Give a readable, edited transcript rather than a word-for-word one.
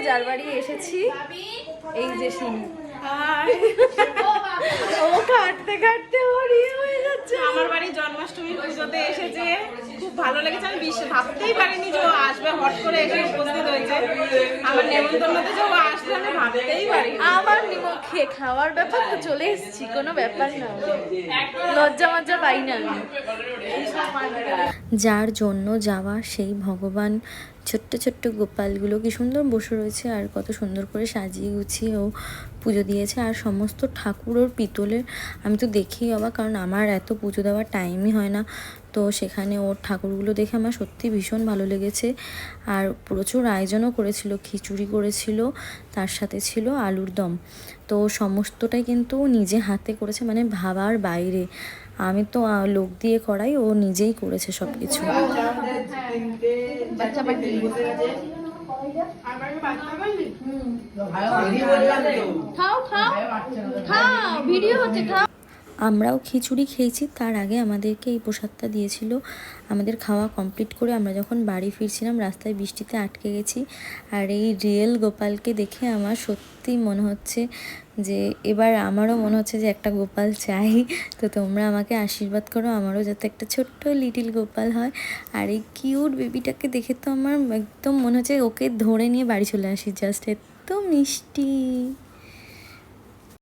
যার বাড়ি এসেছি এই যে শুনি ও কাটতে কাটতে হরিয়ে হয়ে যাচ্ছে। আমার বাড়ি জন্মাষ্টমী পুজোতে এসেছে, খুব ভালো লেগেছে। আমি ভাবতেই পারিনি যে ও আসবে, হট করে এসে উপস্থিত হয়েছে। আমার নেমন্তন্নতে যে ও আসবে আমি ভাবতেই পারি। আমার নিমখে খাওয়ার ব্যাপার তো চলে এসেছি, কোনো ব্যাপার না, লজ্জা মজ্জা পাই না আমি। যার জন্য যাওয়া সেই ভগবান ছোট্ট ছোট্ট গোপালগুলো কি সুন্দর বসে রয়েছে আর কত সুন্দর করে সাজিয়ে গুছিয়ে ও পুজো দিয়েছে। আর সমস্ত ঠাকুর ওর পিতলের, আমি তো দেখেই অবাক, কারণ আমার এত পুজো দেওয়ার টাইমই হয় না। তো সেখানে ওর ঠাকুরগুলো দেখে আমার সত্যি ভীষণ ভালো লেগেছে। আর প্রচুর আয়োজনও করেছিল, খিচুড়ি করেছিল, তার সাথে ছিল আলুর দম। তো সমস্তটাই কিন্তু নিজে হাতে করেছে, মানে ভাবার বাইরে। আমি তো লোক দিয়ে করাই, ও নিজেই করেছে সব কিছু। খাও খাও খাও, ভিডিও হচ্ছে, খাও। আমরাও খিচুড়ি খেয়েছি, তার আগে আমাদেরকে এই প্রসাদটা দিয়েছিল। আমাদের খাওয়া কমপ্লিট করে আমরা যখন বাড়ি ফিরছিলাম রাস্তায় বৃষ্টিতে আটকে গেছি। আর এই রিয়েল গোপালকে দেখে আমার সত্যি মনে হচ্ছে যে এবার আমারও মনে হচ্ছে যে একটা গোপাল চাই। তো তোমরা আমাকে আশীর্বাদ করো আমারও যাতে একটা ছোট্ট লিটিল গোপাল হয়। আর এই কিউট বেবিটাকে দেখে তো আমার একদম মনে হচ্ছে ওকে ধরে নিয়ে বাড়ি চলে আসি, জাস্ট এত মিষ্টি।